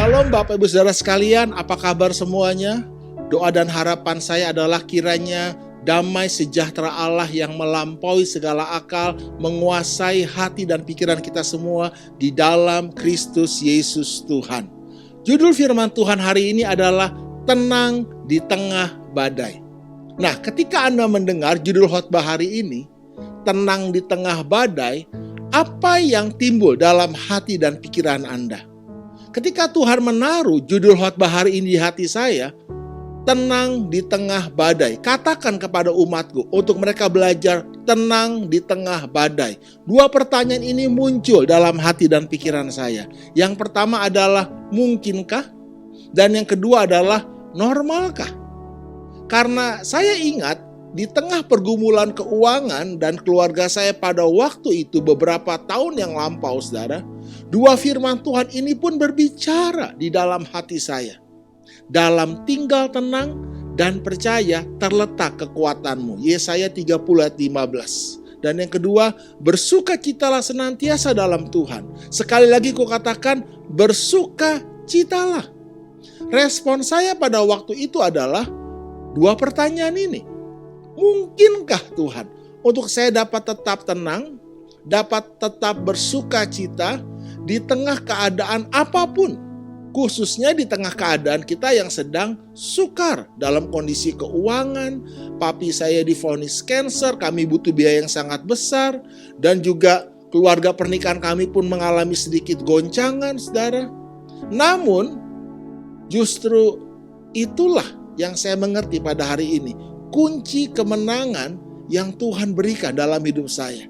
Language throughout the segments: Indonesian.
Shalom Bapak Ibu Saudara sekalian, apa kabar semuanya? Doa dan harapan saya adalah kiranya damai sejahtera Allah yang melampaui segala akal menguasai hati dan pikiran kita semua di dalam Kristus Yesus Tuhan. Judul firman Tuhan hari ini adalah tenang di tengah badai. Nah, ketika Anda mendengar judul khotbah hari ini, tenang di tengah badai, apa yang timbul dalam hati dan pikiran Anda? Ketika Tuhan menaruh judul khotbah hari ini di hati saya, tenang di tengah badai. Katakan kepada umatku untuk mereka belajar tenang di tengah badai. Dua pertanyaan ini muncul dalam hati dan pikiran saya. Yang pertama adalah mungkinkah? Dan yang kedua adalah normalkah? Karena saya ingat di tengah pergumulan keuangan dan keluarga saya pada waktu itu beberapa tahun yang lampau, saudara, dua firman Tuhan ini pun berbicara di dalam hati saya. Dalam tinggal tenang dan percaya terletak kekuatanmu. Yesaya 30 ayat 15. Dan yang kedua, bersukacitalah senantiasa dalam Tuhan. Sekali lagi kukatakan, bersukacitalah. Respon saya pada waktu itu adalah dua pertanyaan ini. Mungkinkah Tuhan untuk saya dapat tetap tenang, dapat tetap bersukacita di tengah keadaan apapun, khususnya di tengah keadaan kita yang sedang sukar dalam kondisi keuangan. Papi saya divonis kanker, kami butuh biaya yang sangat besar, dan juga keluarga pernikahan kami pun mengalami sedikit goncangan, saudara. Namun, justru itulah yang saya mengerti pada hari ini. Kunci kemenangan yang Tuhan berikan dalam hidup saya.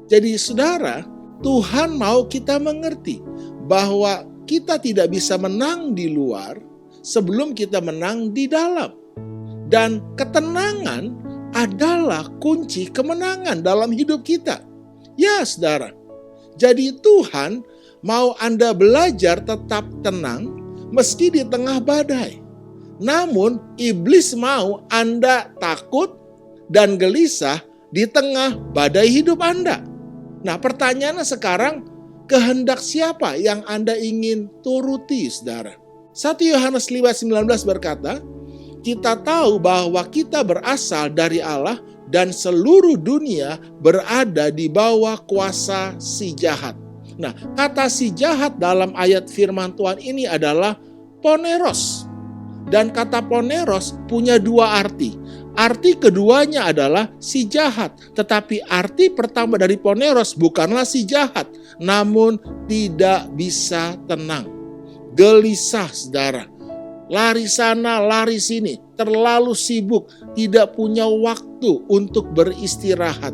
Jadi saudara, Tuhan mau kita mengerti bahwa kita tidak bisa menang di luar sebelum kita menang di dalam. Dan ketenangan adalah kunci kemenangan dalam hidup kita. Ya saudara, jadi Tuhan mau Anda belajar tetap tenang meski di tengah badai. Namun iblis mau Anda takut dan gelisah di tengah badai hidup Anda. Nah, pertanyaannya sekarang, kehendak siapa yang Anda ingin turuti, saudara? 1 Yohanes 5:19 berkata, kita tahu bahwa kita berasal dari Allah dan seluruh dunia berada di bawah kuasa si jahat. Nah, kata si jahat dalam ayat firman Tuhan ini adalah poneros. Dan kata poneros punya dua arti. Arti keduanya adalah si jahat. Tetapi arti pertama dari poneros bukanlah si jahat, namun tidak bisa tenang. Gelisah, saudara. Lari sana, lari sini. Terlalu sibuk, tidak punya waktu untuk beristirahat.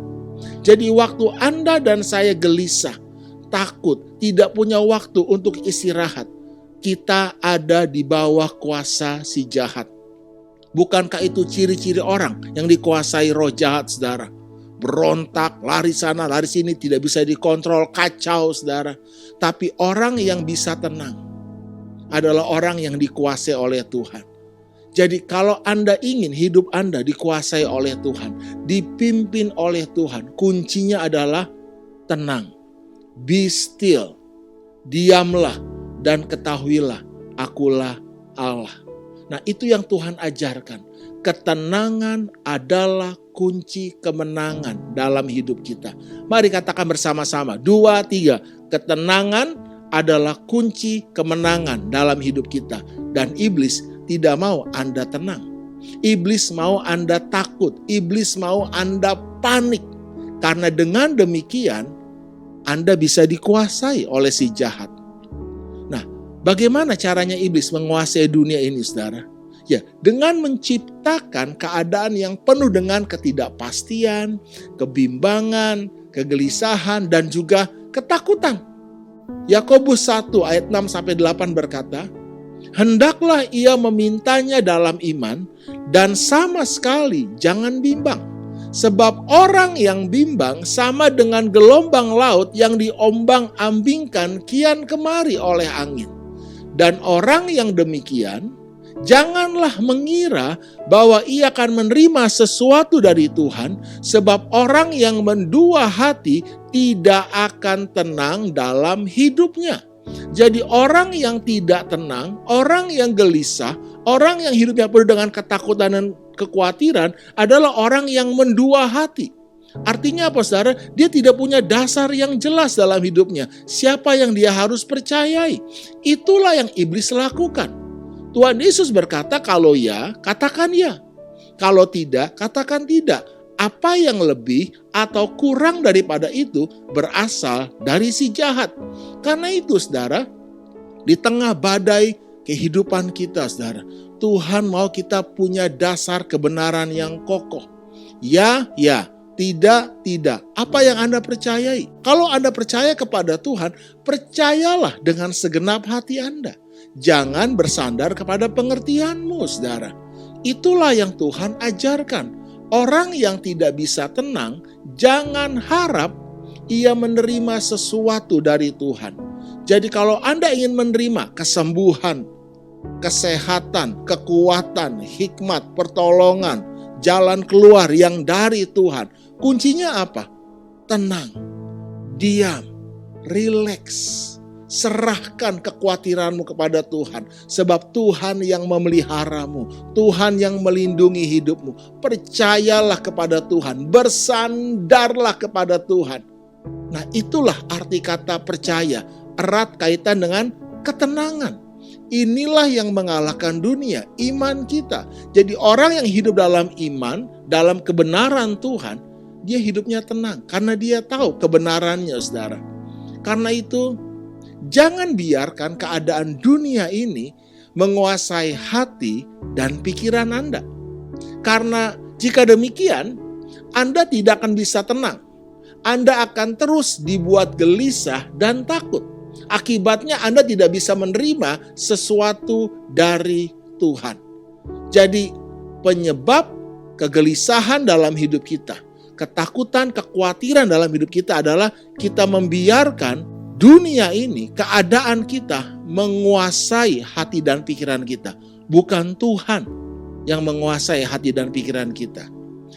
Jadi waktu Anda dan saya gelisah, takut, tidak punya waktu untuk istirahat, kita ada di bawah kuasa si jahat. Bukankah itu ciri-ciri orang yang dikuasai roh jahat, saudara? Berontak, lari sana, lari sini, tidak bisa dikontrol, kacau, saudara. Tapi orang yang bisa tenang adalah orang yang dikuasai oleh Tuhan. Jadi kalau Anda ingin hidup Anda dikuasai oleh Tuhan, dipimpin oleh Tuhan, kuncinya adalah tenang. Be still, diamlah. Dan ketahuilah, akulah Allah. Nah, itu yang Tuhan ajarkan. Ketenangan adalah kunci kemenangan dalam hidup kita. Mari katakan bersama-sama. 2, 3. Ketenangan adalah kunci kemenangan dalam hidup kita. Dan iblis tidak mau Anda tenang. Iblis mau Anda takut. Iblis mau Anda panik. Karena dengan demikian, Anda bisa dikuasai oleh si jahat. Bagaimana caranya iblis menguasai dunia ini, saudara? Ya, dengan menciptakan keadaan yang penuh dengan ketidakpastian, kebimbangan, kegelisahan, dan juga ketakutan. Yakobus 1 ayat 6-8 berkata, hendaklah ia memintanya dalam iman, dan sama sekali jangan bimbang. Sebab orang yang bimbang sama dengan gelombang laut yang diombang-ambingkan kian kemari oleh angin. Dan orang yang demikian, janganlah mengira bahwa ia akan menerima sesuatu dari Tuhan, sebab orang yang mendua hati tidak akan tenang dalam hidupnya. Jadi orang yang tidak tenang, orang yang gelisah, orang yang hidupnya penuh dengan ketakutan dan kekhawatiran adalah orang yang mendua hati. Artinya apa, saudara? Dia tidak punya dasar yang jelas dalam hidupnya. Siapa yang dia harus percayai? Itulah yang iblis lakukan. Tuhan Yesus berkata, kalau ya, katakan ya. Kalau tidak, katakan tidak. Apa yang lebih atau kurang daripada itu berasal dari si jahat. Karena itu, saudara, di tengah badai kehidupan kita, saudara, Tuhan mau kita punya dasar kebenaran yang kokoh. Ya, ya. Tidak, tidak. Apa yang Anda percayai? Kalau Anda percaya kepada Tuhan, percayalah dengan segenap hati Anda. Jangan bersandar kepada pengertianmu, saudara. Itulah yang Tuhan ajarkan. Orang yang tidak bisa tenang, jangan harap ia menerima sesuatu dari Tuhan. Jadi kalau Anda ingin menerima kesembuhan, kesehatan, kekuatan, hikmat, pertolongan, jalan keluar yang dari Tuhan, kuncinya apa? Tenang, diam, rileks. Serahkan kekhawatiranmu kepada Tuhan. Sebab Tuhan yang memeliharamu. Tuhan yang melindungi hidupmu. Percayalah kepada Tuhan. Bersandarlah kepada Tuhan. Nah, itulah arti kata percaya. Erat kaitan dengan ketenangan. Inilah yang mengalahkan dunia, iman kita. Jadi orang yang hidup dalam iman, dalam kebenaran Tuhan, dia hidupnya tenang. Karena dia tahu kebenarannya, saudara. Karena itu, jangan biarkan keadaan dunia ini menguasai hati dan pikiran Anda. Karena jika demikian, Anda tidak akan bisa tenang. Anda akan terus dibuat gelisah dan takut. Akibatnya Anda tidak bisa menerima sesuatu dari Tuhan. Jadi penyebab kegelisahan dalam hidup kita, ketakutan, kekhawatiran dalam hidup kita adalah kita membiarkan dunia ini, keadaan kita menguasai hati dan pikiran kita. Bukan Tuhan yang menguasai hati dan pikiran kita.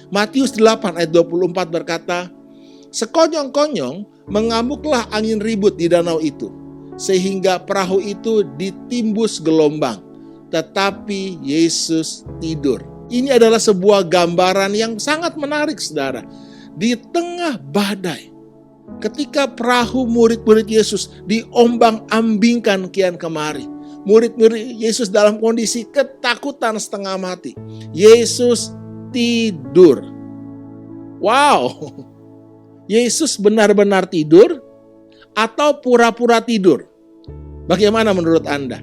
Matius 8 ayat 24 berkata, sekonyong-konyong mengamuklah angin ribut di danau itu, sehingga perahu itu ditimbus gelombang. Tetapi Yesus tidur. Ini adalah sebuah gambaran yang sangat menarik, saudara. Di tengah badai, ketika perahu murid-murid Yesus diombang-ambingkan kian kemari. Murid-murid Yesus dalam kondisi ketakutan setengah mati. Yesus tidur. Wow. Yesus benar-benar tidur atau pura-pura tidur? Bagaimana menurut Anda?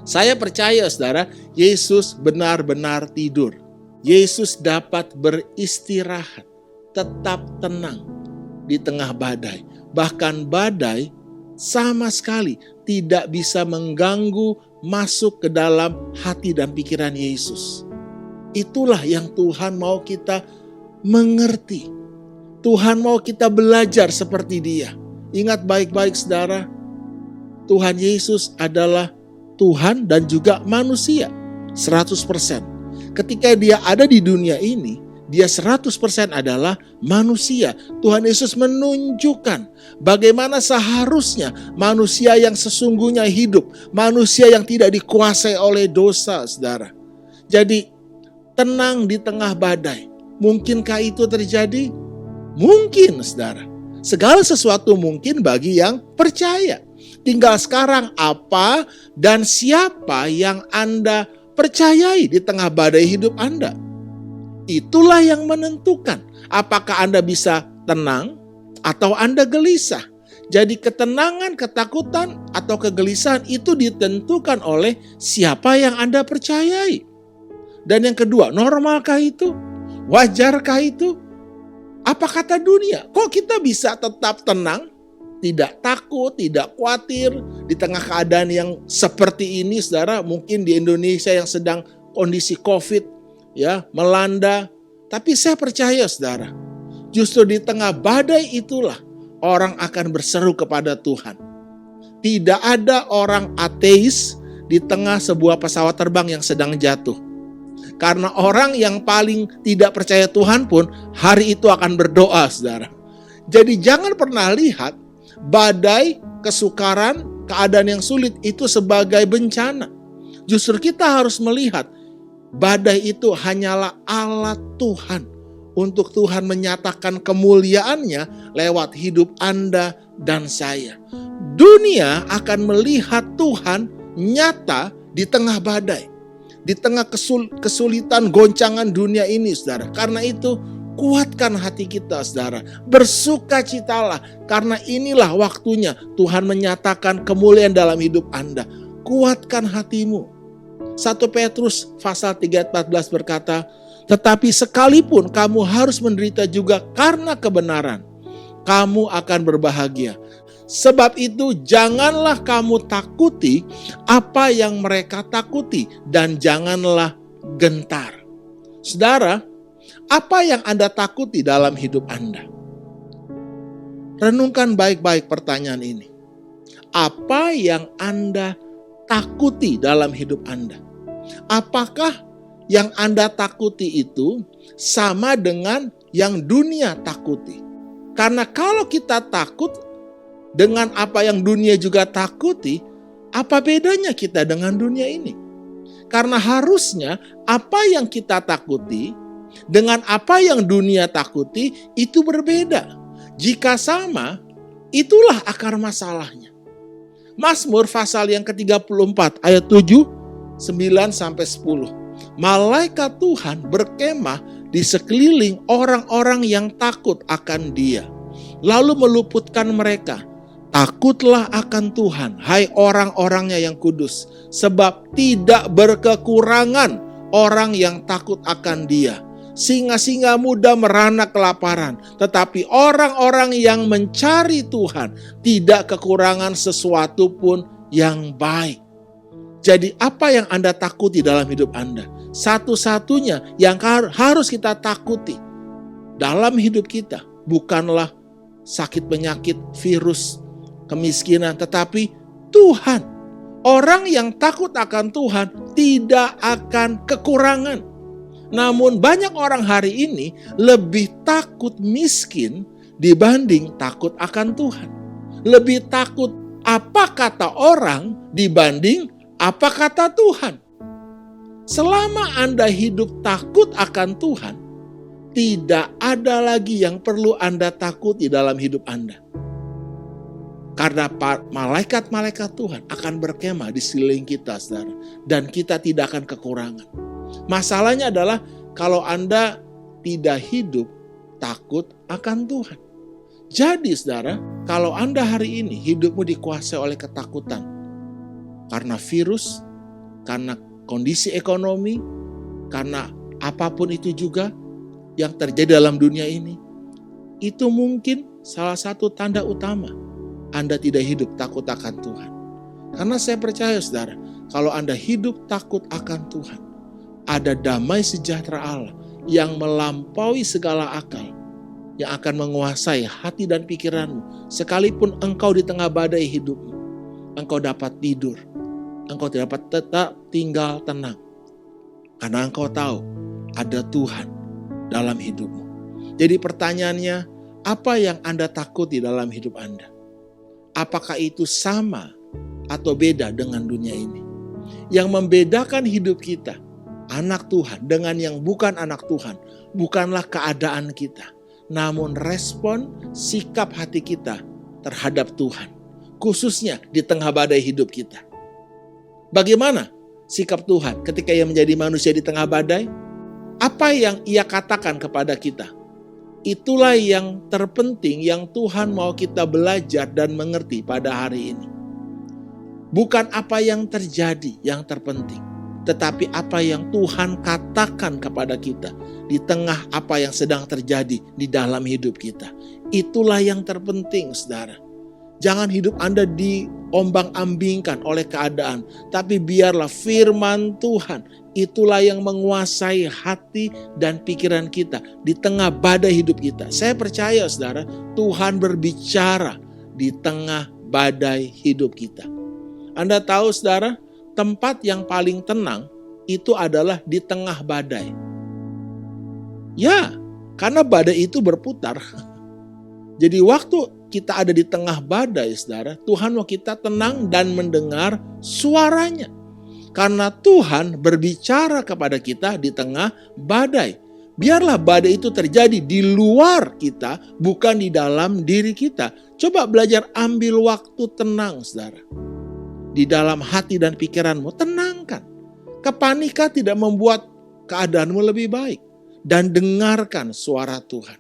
Saya percaya, saudara, Yesus benar-benar tidur. Yesus dapat beristirahat, tetap tenang di tengah badai. Bahkan badai sama sekali tidak bisa mengganggu masuk ke dalam hati dan pikiran Yesus. Itulah yang Tuhan mau kita mengerti. Tuhan mau kita belajar seperti Dia. Ingat baik-baik, saudara, Tuhan Yesus adalah Tuhan dan juga manusia 100%. Ketika Dia ada di dunia ini, Dia 100% adalah manusia. Tuhan Yesus menunjukkan bagaimana seharusnya manusia yang sesungguhnya hidup. Manusia yang tidak dikuasai oleh dosa, saudara. Jadi, tenang di tengah badai. Mungkinkah itu terjadi? Mungkin, saudara. Segala sesuatu mungkin bagi yang percaya. Tinggal sekarang apa dan siapa yang Anda percayai di tengah badai hidup Anda. Itulah yang menentukan apakah Anda bisa tenang atau Anda gelisah. Jadi ketenangan, ketakutan, atau kegelisahan itu ditentukan oleh siapa yang Anda percayai. Dan yang kedua, normalkah itu? Wajarkah itu? Apa kata dunia? Kok kita bisa tetap tenang? Tidak takut, tidak khawatir di tengah keadaan yang seperti ini, saudara. Mungkin di Indonesia yang sedang kondisi COVID ya melanda. Tapi saya percaya, saudara, justru di tengah badai itulah orang akan berseru kepada Tuhan. Tidak ada orang ateis di tengah sebuah pesawat terbang yang sedang jatuh. Karena orang yang paling tidak percaya Tuhan pun hari itu akan berdoa, saudara. Jadi jangan pernah lihat badai, kesukaran, keadaan yang sulit itu sebagai bencana. Justru kita harus melihat badai itu hanyalah alat Tuhan untuk Tuhan menyatakan kemuliaannya lewat hidup Anda dan saya. Dunia akan melihat Tuhan nyata di tengah badai, di tengah kesulitan goncangan dunia ini, saudara. Karena itu, kuatkan hati kita, saudara. Bersukacitalah, karena inilah waktunya Tuhan menyatakan kemuliaan dalam hidup Anda. Kuatkan hatimu. 1 Petrus pasal 3 ayat 14 berkata, tetapi sekalipun kamu harus menderita juga karena kebenaran, kamu akan berbahagia. Sebab itu janganlah kamu takuti apa yang mereka takuti, dan janganlah gentar. Saudara, apa yang Anda takuti dalam hidup Anda? Renungkan baik-baik pertanyaan ini. Apa yang Anda takuti dalam hidup Anda? Apakah yang Anda takuti itu sama dengan yang dunia takuti? Karena kalau kita takut dengan apa yang dunia juga takuti, apa bedanya kita dengan dunia ini? Karena harusnya apa yang kita takuti dengan apa yang dunia takuti itu berbeda. Jika sama, itulah akar masalahnya. Mazmur pasal yang ke-34 ayat 7, 9-10. Malaikat Tuhan berkemah di sekeliling orang-orang yang takut akan Dia, lalu meluputkan mereka. Takutlah akan Tuhan, hai orang-orangnya yang kudus, sebab tidak berkekurangan orang yang takut akan Dia. Singa-singa muda merana kelaparan, tetapi orang-orang yang mencari Tuhan tidak kekurangan sesuatu pun yang baik. Jadi apa yang Anda takuti dalam hidup Anda? Satu-satunya yang harus kita takuti dalam hidup kita bukanlah sakit penyakit, virus, kemiskinan, tetapi Tuhan. Orang yang takut akan Tuhan tidak akan kekurangan. Namun banyak orang hari ini lebih takut miskin dibanding takut akan Tuhan. Lebih takut apa kata orang dibanding apa kata Tuhan. Selama Anda hidup takut akan Tuhan, tidak ada lagi yang perlu Anda takuti dalam hidup Anda. Karena malaikat-malaikat Tuhan akan berkemah di sekeliling kita, saudara. Dan kita tidak akan kekurangan. Masalahnya adalah kalau Anda tidak hidup takut akan Tuhan. Jadi saudara, kalau Anda hari ini hidupmu dikuasai oleh ketakutan. Karena virus, karena kondisi ekonomi, karena apapun itu juga yang terjadi dalam dunia ini. Itu mungkin salah satu tanda utama Anda tidak hidup takut akan Tuhan. Karena saya percaya saudara, kalau Anda hidup takut akan Tuhan, ada damai sejahtera Allah yang melampaui segala akal, yang akan menguasai hati dan pikiranmu. Sekalipun engkau di tengah badai hidupmu, engkau dapat tidur, engkau dapat tetap tinggal tenang. Karena engkau tahu ada Tuhan dalam hidupmu. Jadi pertanyaannya, apa yang Anda takuti dalam hidup Anda? Apakah itu sama atau beda dengan dunia ini? Yang membedakan hidup kita, anak Tuhan dengan yang bukan anak Tuhan, bukanlah keadaan kita, namun respon sikap hati kita terhadap Tuhan, khususnya di tengah badai hidup kita. Bagaimana sikap Tuhan ketika Ia menjadi manusia di tengah badai? Apa yang Ia katakan kepada kita? Itulah yang terpenting yang Tuhan mau kita belajar dan mengerti pada hari ini. Bukan apa yang terjadi yang terpenting, tetapi apa yang Tuhan katakan kepada kita di tengah apa yang sedang terjadi di dalam hidup kita. Itulah yang terpenting, saudara. Jangan hidup Anda diombang-ambingkan oleh keadaan, tapi biarlah firman Tuhan itulah yang menguasai hati dan pikiran kita di tengah badai hidup kita. Saya percaya, saudara, Tuhan berbicara di tengah badai hidup kita. Anda tahu, saudara, tempat yang paling tenang itu adalah di tengah badai. Ya, karena badai itu berputar. Jadi waktu kita ada di tengah badai, saudara, Tuhan mau kita tenang dan mendengar suaranya. Karena Tuhan berbicara kepada kita di tengah badai. Biarlah badai itu terjadi di luar kita, bukan di dalam diri kita. Coba belajar ambil waktu tenang, saudara. Di dalam hati dan pikiranmu, tenangkan. Kepanikan tidak membuat keadaanmu lebih baik. Dan dengarkan suara Tuhan.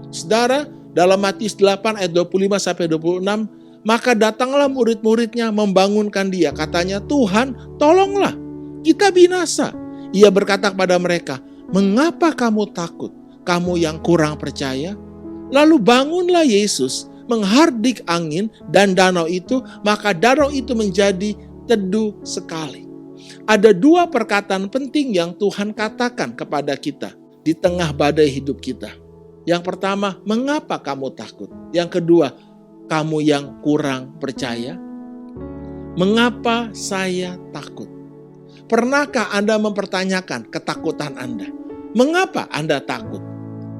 Saudara, dalam Matius 8 ayat 25-26, maka datanglah murid-muridnya membangunkan dia. Katanya, Tuhan, tolonglah, kita binasa. Ia berkata kepada mereka, mengapa kamu takut, kamu yang kurang percaya? Lalu bangunlah Yesus, menghardik angin dan danau itu, maka danau itu menjadi teduh sekali. Ada dua perkataan penting yang Tuhan katakan kepada kita di tengah badai hidup kita. Yang pertama, mengapa kamu takut? Yang kedua, kamu yang kurang percaya? Mengapa saya takut? Pernahkah Anda mempertanyakan ketakutan Anda? Mengapa Anda takut?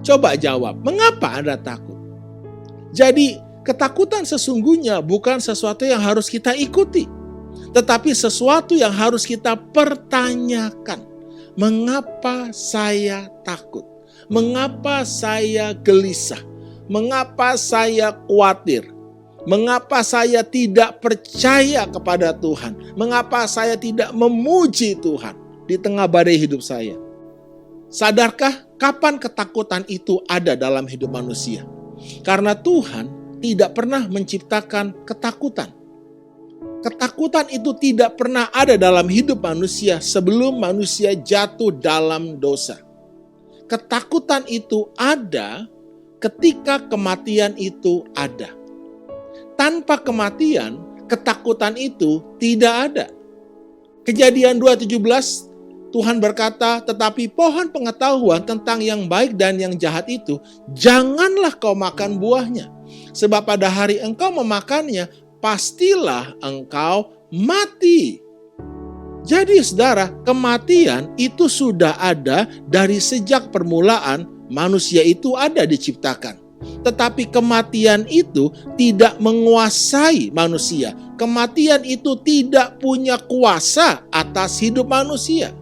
Coba jawab, mengapa Anda takut? Jadi, ketakutan sesungguhnya bukan sesuatu yang harus kita ikuti, tetapi sesuatu yang harus kita pertanyakan. Mengapa saya takut? Mengapa saya gelisah? Mengapa saya khawatir? Mengapa saya tidak percaya kepada Tuhan? Mengapa saya tidak memuji Tuhan di tengah badai hidup saya? Sadarkah kapan ketakutan itu ada dalam hidup manusia? Karena Tuhan tidak pernah menciptakan ketakutan. Ketakutan itu tidak pernah ada dalam hidup manusia sebelum manusia jatuh dalam dosa. Ketakutan itu ada ketika kematian itu ada. Tanpa kematian, ketakutan itu tidak ada. Kejadian 2:17, Tuhan berkata, tetapi pohon pengetahuan tentang yang baik dan yang jahat itu, janganlah kau makan buahnya. Sebab pada hari engkau memakannya, pastilah engkau mati. Jadi saudara, kematian itu sudah ada dari sejak permulaan manusia itu ada diciptakan. Tetapi kematian itu tidak menguasai manusia. Kematian itu tidak punya kuasa atas hidup manusia.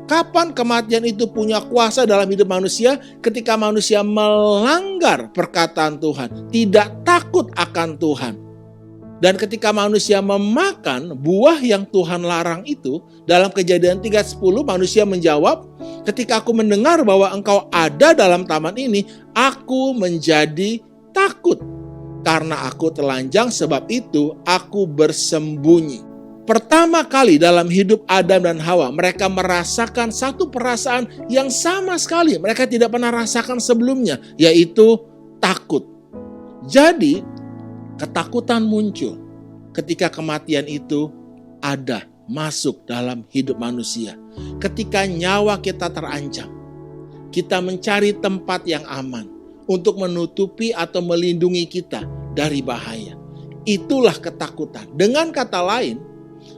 Kapan kematian itu punya kuasa dalam hidup manusia? Ketika manusia melanggar perkataan Tuhan, tidak takut akan Tuhan. Dan ketika manusia memakan buah yang Tuhan larang itu, dalam Kejadian 3:10 manusia menjawab, ketika aku mendengar bahwa engkau ada dalam taman ini, aku menjadi takut. Karena aku telanjang, sebab itu aku bersembunyi. Pertama kali dalam hidup Adam dan Hawa, mereka merasakan satu perasaan yang sama sekali mereka tidak pernah rasakan sebelumnya, yaitu takut. Jadi, ketakutan muncul ketika kematian itu ada masuk dalam hidup manusia. Ketika nyawa kita terancam, kita mencari tempat yang aman untuk menutupi atau melindungi kita dari bahaya. Itulah ketakutan. Dengan kata lain,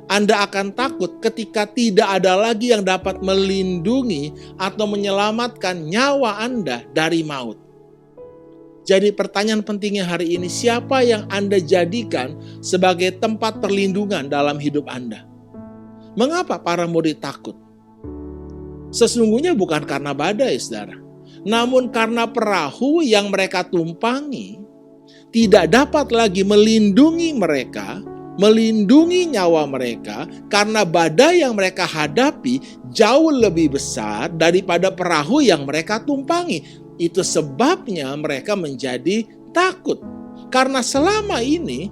Anda akan takut ketika tidak ada lagi yang dapat melindungi atau menyelamatkan nyawa Anda dari maut. Jadi pertanyaan pentingnya hari ini, siapa yang Anda jadikan sebagai tempat perlindungan dalam hidup Anda? Mengapa para murid takut? Sesungguhnya bukan karena badai, saudara. Namun karena perahu yang mereka tumpangi tidak dapat lagi melindungi mereka, melindungi nyawa mereka, karena badai yang mereka hadapi jauh lebih besar daripada perahu yang mereka tumpangi. Itu sebabnya mereka menjadi takut. Karena selama ini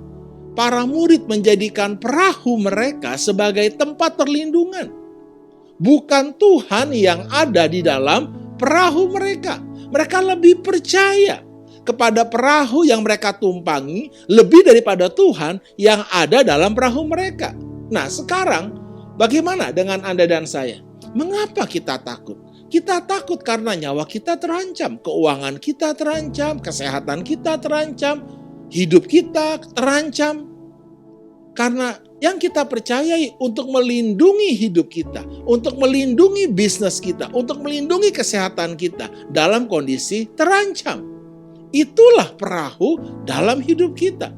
para murid menjadikan perahu mereka sebagai tempat perlindungan. Bukan Tuhan yang ada di dalam perahu mereka. Mereka lebih percaya kepada perahu yang mereka tumpangi lebih daripada Tuhan yang ada dalam perahu mereka. Nah, sekarang bagaimana dengan Anda dan saya? Mengapa kita takut? Kita takut karena nyawa kita terancam, keuangan kita terancam, kesehatan kita terancam, hidup kita terancam. Karena yang kita percayai untuk melindungi hidup kita, untuk melindungi bisnis kita, untuk melindungi kesehatan kita dalam kondisi terancam. Itulah perahu dalam hidup kita.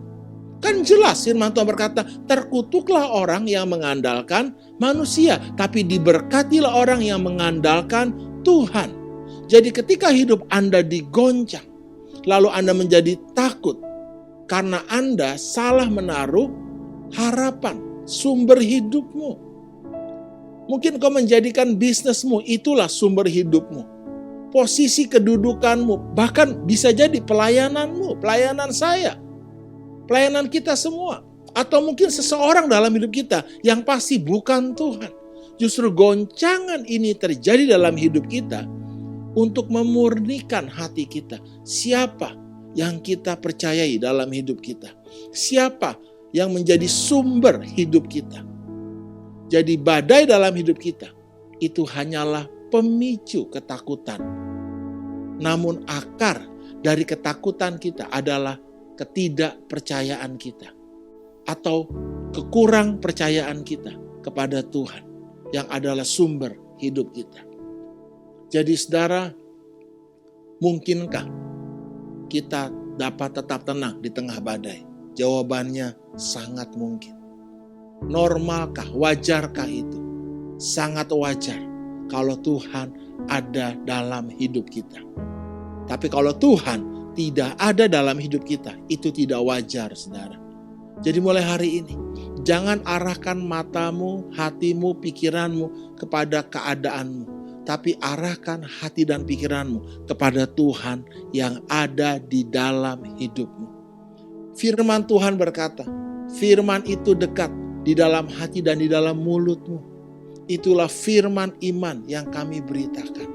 Kan jelas firman Tuhan berkata, terkutuklah orang yang mengandalkan manusia, tapi diberkatilah orang yang mengandalkan Tuhan. Jadi ketika hidup Anda digoncang, lalu Anda menjadi takut, karena Anda salah menaruh harapan, sumber hidupmu. Mungkin kau menjadikan bisnismu itulah sumber hidupmu. Posisi kedudukanmu, bahkan bisa jadi pelayananmu, pelayanan saya, pelayanan kita semua. Atau mungkin seseorang dalam hidup kita yang pasti bukan Tuhan. Justru goncangan ini terjadi dalam hidup kita untuk memurnikan hati kita. Siapa yang kita percayai dalam hidup kita? Siapa yang menjadi sumber hidup kita? Jadi badai dalam hidup kita itu hanyalah pemicu ketakutan. Namun akar dari ketakutan kita adalah ketidakpercayaan kita atau kekurang percayaan kita kepada Tuhan yang adalah sumber hidup kita. Jadi saudara, mungkinkah kita dapat tetap tenang di tengah badai? Jawabannya sangat mungkin. Normalkah, wajarkah itu? Sangat wajar kalau Tuhan ada dalam hidup kita. Tapi kalau Tuhan tidak ada dalam hidup kita, itu tidak wajar, saudara. Jadi mulai hari ini, jangan arahkan matamu, hatimu, pikiranmu kepada keadaanmu. Tapi arahkan hati dan pikiranmu kepada Tuhan yang ada di dalam hidupmu. Firman Tuhan berkata, firman itu dekat di dalam hati dan di dalam mulutmu. Itulah firman iman yang kami beritakan.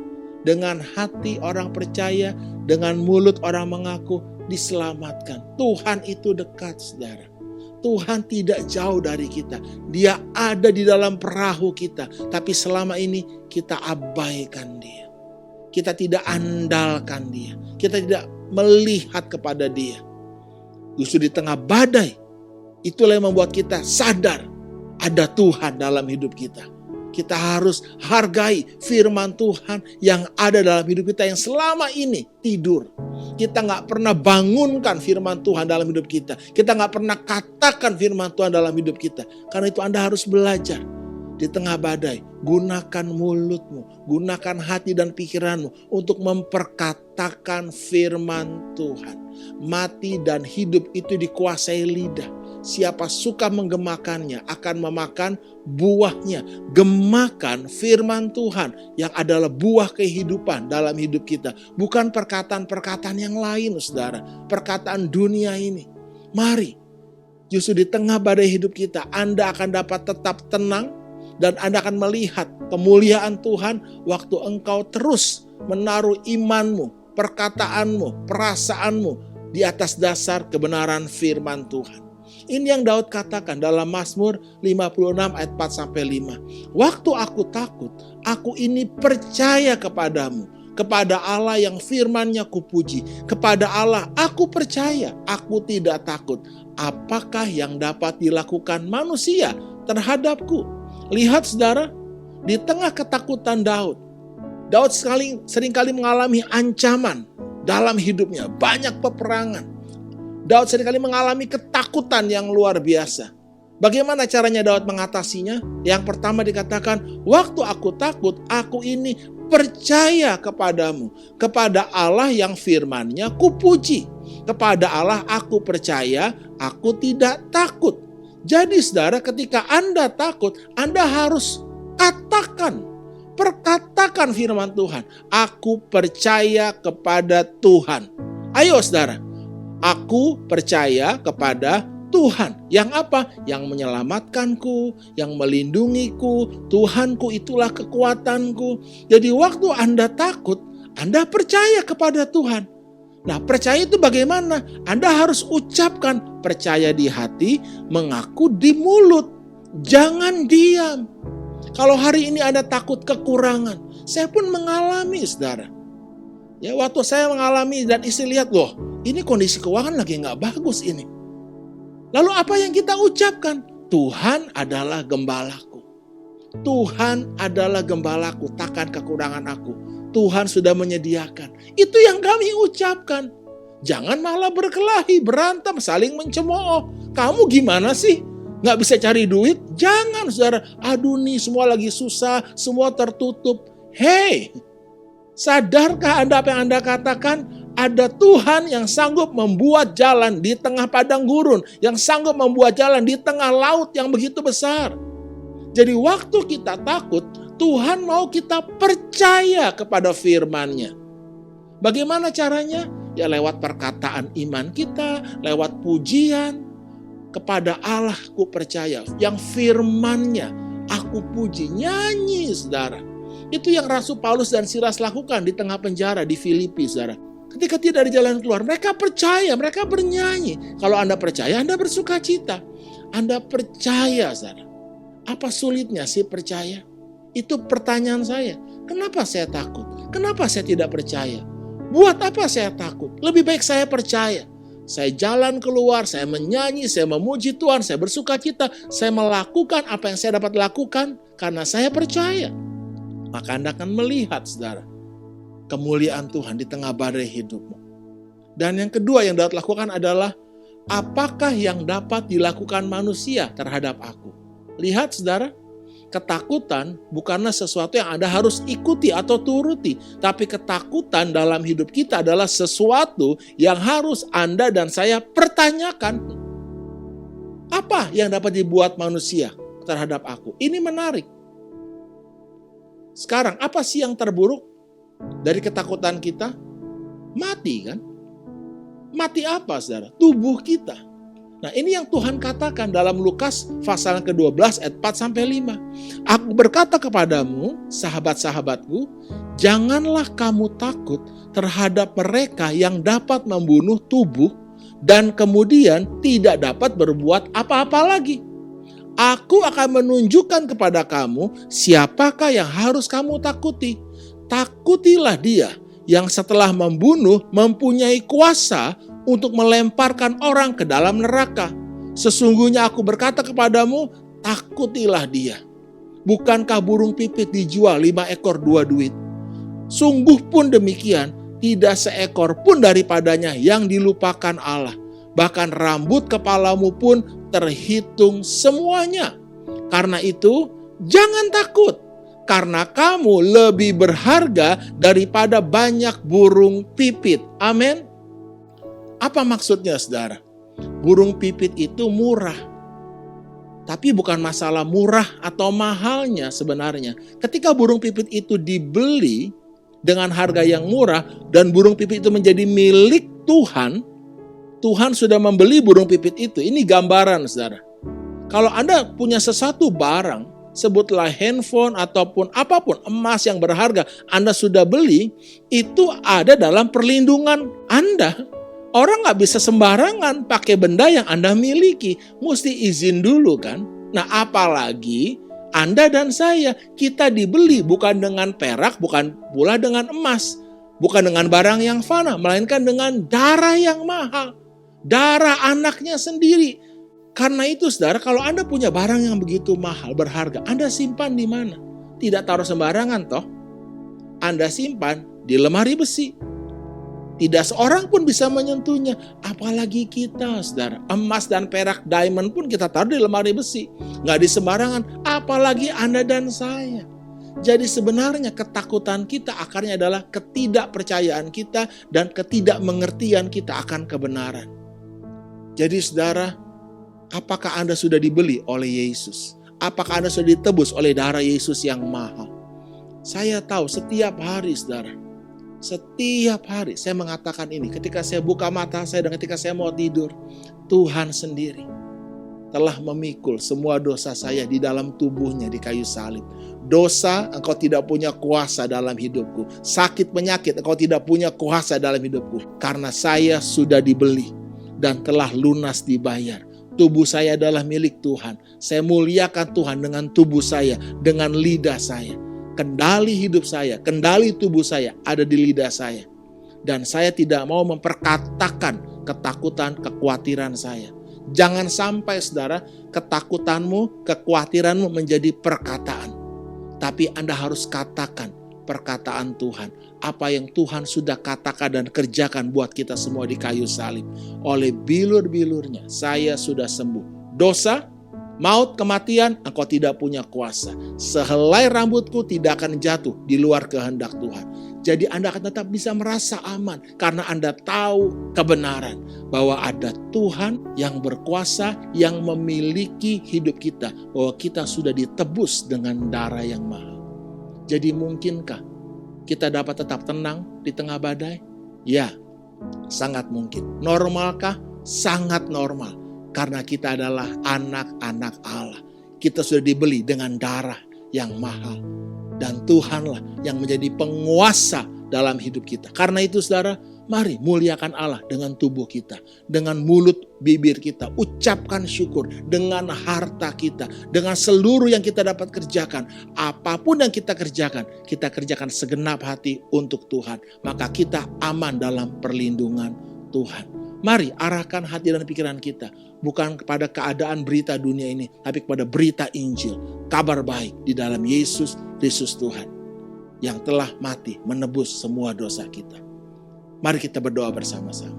Dengan hati orang percaya, dengan mulut orang mengaku diselamatkan. Tuhan itu dekat, saudara. Tuhan tidak jauh dari kita. Dia ada di dalam perahu kita. Tapi selama ini kita abaikan dia. Kita tidak andalkan dia. Kita tidak melihat kepada dia. Justru di tengah badai, itulah yang membuat kita sadar ada Tuhan dalam hidup kita. Kita harus hargai firman Tuhan yang ada dalam hidup kita yang selama ini tidur. Kita gak pernah bangunkan firman Tuhan dalam hidup kita. Kita gak pernah katakan firman Tuhan dalam hidup kita. Karena itu Anda harus belajar. Di tengah badai, gunakan mulutmu, gunakan hati dan pikiranmu untuk memperkatakan firman Tuhan. Mati dan hidup itu dikuasai lidah. Siapa suka menggemakannya akan memakan buahnya. Gemakan firman Tuhan yang adalah buah kehidupan dalam hidup kita. Bukan perkataan-perkataan yang lain, saudara. Perkataan dunia ini. Mari, justru di tengah badai hidup kita, Anda akan dapat tetap tenang. Dan Anda akan melihat kemuliaan Tuhan waktu engkau terus menaruh imanmu, perkataanmu, perasaanmu di atas dasar kebenaran firman Tuhan. Ini yang Daud katakan dalam Mazmur 56 ayat 4-5. Waktu aku takut, aku ini percaya kepadamu. Kepada Allah yang firman-Nya kupuji. Kepada Allah aku percaya, aku tidak takut. Apakah yang dapat dilakukan manusia terhadapku? Lihat saudara, di tengah ketakutan Daud seringkali mengalami ancaman dalam hidupnya. Banyak peperangan. Daud seringkali mengalami ketakutan yang luar biasa. Bagaimana caranya Daud mengatasinya? Yang pertama dikatakan, waktu aku takut, aku ini percaya kepadamu. Kepada Allah yang firman-Nya kupuji. Kepada Allah aku percaya, aku tidak takut. Jadi saudara, ketika Anda takut, Anda harus perkatakan firman Tuhan. Aku percaya kepada Tuhan. Ayo saudara, aku percaya kepada Tuhan. Yang apa? Yang menyelamatkanku, yang melindungiku. Tuhanku itulah kekuatanku. Jadi waktu Anda takut, Anda percaya kepada Tuhan. Nah, percaya itu bagaimana? Anda harus ucapkan percaya di hati, mengaku di mulut. Jangan diam. Kalau hari ini Anda takut kekurangan, saya pun mengalami, saudara. Ya, waktu saya mengalami dan istri lihat, loh, ini kondisi keuangan lagi nggak bagus ini. Lalu apa yang kita ucapkan? Tuhan adalah gembalaku. Tuhan adalah gembalaku, takkan kekurangan aku. Tuhan sudah menyediakan. Itu yang kami ucapkan. Jangan malah berkelahi, berantem, saling mencemooh. Kamu gimana sih? Nggak bisa cari duit? Jangan, saudara. Aduh nih, semua lagi susah, semua tertutup. Hei, sadarkah Anda apa yang Anda katakan? Ada Tuhan yang sanggup membuat jalan di tengah padang gurun, yang sanggup membuat jalan di tengah laut yang begitu besar. Jadi waktu kita takut, Tuhan mau kita percaya kepada firman-Nya. Bagaimana caranya? Ya lewat perkataan iman kita, lewat pujian. Kepada Allah ku percaya, yang firman-Nya aku puji. Nyanyi, saudara. Itu yang Rasul Paulus dan Silas lakukan di tengah penjara di Filipi, saudara. Ketika tidak ada jalan keluar, mereka percaya, mereka bernyanyi. Kalau Anda percaya, Anda bersuka cita. Anda percaya, saudara. Apa sulitnya sih percaya? Itu pertanyaan saya. Kenapa saya takut? Kenapa saya tidak percaya? Buat apa saya takut? Lebih baik saya percaya. Saya jalan keluar, saya menyanyi, saya memuji Tuhan, saya bersuka cita. Saya melakukan apa yang saya dapat lakukan karena saya percaya. Maka Anda akan melihat, saudara, kemuliaan Tuhan di tengah badai hidupmu. Dan yang kedua yang dapat lakukan adalah, apakah yang dapat dilakukan manusia terhadap aku? Lihat, saudara, ketakutan bukanlah sesuatu yang Anda harus ikuti atau turuti. Tapi ketakutan dalam hidup kita adalah sesuatu yang harus Anda dan saya pertanyakan. Apa yang dapat dibuat manusia terhadap aku? Ini menarik. Sekarang, apa sih yang terburuk dari ketakutan kita? Mati, kan? Mati apa, saudara? Tubuh kita. Nah, ini yang Tuhan katakan dalam Lukas pasal ke-12 ayat 4-5. Aku berkata kepadamu, sahabat-sahabatku, janganlah kamu takut terhadap mereka yang dapat membunuh tubuh dan kemudian tidak dapat berbuat apa-apa lagi. Aku akan menunjukkan kepada kamu siapakah yang harus kamu takuti. Takutilah dia yang setelah membunuh mempunyai kuasa untuk melemparkan orang ke dalam neraka. Sesungguhnya aku berkata kepadamu, takutilah dia. Bukankah burung pipit dijual 5 ekor 2 duit? Sungguh pun demikian, tidak seekor pun daripadanya yang dilupakan Allah. Bahkan rambut kepalamu pun terhitung semuanya. Karena itu, jangan takut. Karena kamu lebih berharga daripada banyak burung pipit. Amin. Apa maksudnya, saudara? Burung pipit itu murah. Tapi bukan masalah murah atau mahalnya sebenarnya. Ketika burung pipit itu dibeli dengan harga yang murah dan burung pipit itu menjadi milik Tuhan, Tuhan sudah membeli burung pipit itu. Ini gambaran, saudara. Kalau Anda punya sesuatu barang, sebutlah handphone ataupun apapun, emas yang berharga, Anda sudah beli, itu ada dalam perlindungan Anda. Orang nggak bisa sembarangan pakai benda yang Anda miliki. Mesti izin dulu, kan? Nah, apalagi Anda dan saya, kita dibeli bukan dengan perak, bukan pula dengan emas. Bukan dengan barang yang fana, melainkan dengan darah yang mahal. Darah anaknya sendiri. Karena itu, saudara, kalau Anda punya barang yang begitu mahal, berharga, Anda simpan di mana? Tidak taruh sembarangan, toh. Anda simpan di lemari besi. Tidak seorang pun bisa menyentuhnya. Apalagi kita, saudara. Emas dan perak, diamond pun kita taruh di lemari besi. Nggak di sembarangan. Apalagi Anda dan saya. Jadi sebenarnya ketakutan kita akarnya adalah ketidakpercayaan kita dan ketidakmengertian kita akan kebenaran. Jadi, saudara, apakah Anda sudah dibeli oleh Yesus? Apakah Anda sudah ditebus oleh darah Yesus yang mahal? Saya tahu setiap hari, saudara. Setiap hari saya mengatakan ini. Ketika saya buka mata saya dan ketika saya mau tidur. Tuhan sendiri telah memikul semua dosa saya di dalam tubuhnya di kayu salib. Dosa, engkau tidak punya kuasa dalam hidupku. Sakit penyakit, engkau tidak punya kuasa dalam hidupku. Karena saya sudah dibeli dan telah lunas dibayar. Tubuh saya adalah milik Tuhan. Saya muliakan Tuhan dengan tubuh saya, dengan lidah saya. Kendali hidup saya, kendali tubuh saya ada di lidah saya. Dan saya tidak mau memperkatakan ketakutan, kekhawatiran saya. Jangan sampai, saudara, ketakutanmu, kekhawatiranmu menjadi perkataan. Tapi Anda harus katakan perkataan Tuhan. apa yang Tuhan sudah katakan dan kerjakan buat kita semua di kayu salib. Oleh bilur-bilurnya saya sudah sembuh. Dosa, maut, kematian, engkau tidak punya kuasa. Sehelai rambutku tidak akan jatuh di luar kehendak Tuhan. Jadi Anda akan tetap bisa merasa aman karena Anda tahu kebenaran bahwa ada Tuhan yang berkuasa, yang memiliki hidup kita, bahwa kita sudah ditebus dengan darah yang mahal. Jadi mungkinkah kita dapat tetap tenang di tengah badai? Ya, sangat mungkin. Normalkah? Sangat normal. Karena kita adalah anak-anak Allah. Kita sudah dibeli dengan darah yang mahal. Dan Tuhanlah yang menjadi penguasa dalam hidup kita. Karena itu saudara, mari muliakan Allah dengan tubuh kita. Dengan mulut bibir kita. Ucapkan syukur dengan harta kita. Dengan seluruh yang kita dapat kerjakan. Apapun yang kita kerjakan segenap hati untuk Tuhan. Maka kita aman dalam perlindungan Tuhan. Mari arahkan hati dan pikiran kita. Bukan kepada keadaan berita dunia ini. Tapi kepada berita Injil. Kabar baik di dalam Yesus Kristus Tuhan. Yang telah mati menebus semua dosa kita. Mari kita berdoa bersama-sama.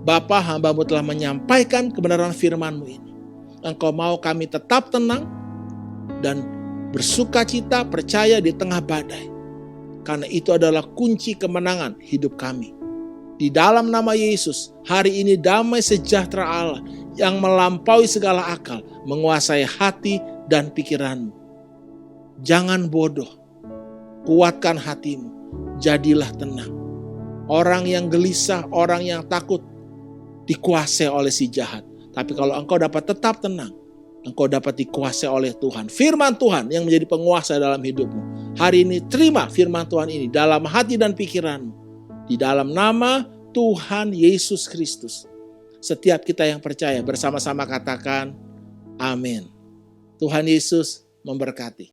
Bapa, hamba-Mu telah menyampaikan kebenaran firman-Mu ini. Engkau mau kami tetap tenang dan bersuka cita percaya di tengah badai. Karena itu adalah kunci kemenangan hidup kami. Di dalam nama Yesus, hari ini damai sejahtera Allah yang melampaui segala akal, menguasai hati dan pikiranmu. Jangan bodoh, kuatkan hatimu, jadilah tenang. Orang yang gelisah, orang yang takut, dikuasai oleh si jahat. Tapi kalau engkau dapat tetap tenang, engkau dapat dikuasai oleh Tuhan. Firman Tuhan yang menjadi penguasa dalam hidupmu. Hari ini terima firman Tuhan ini dalam hati dan pikiranmu. Di dalam nama Tuhan Yesus Kristus. Setiap kita yang percaya bersama-sama katakan amin. Tuhan Yesus memberkati.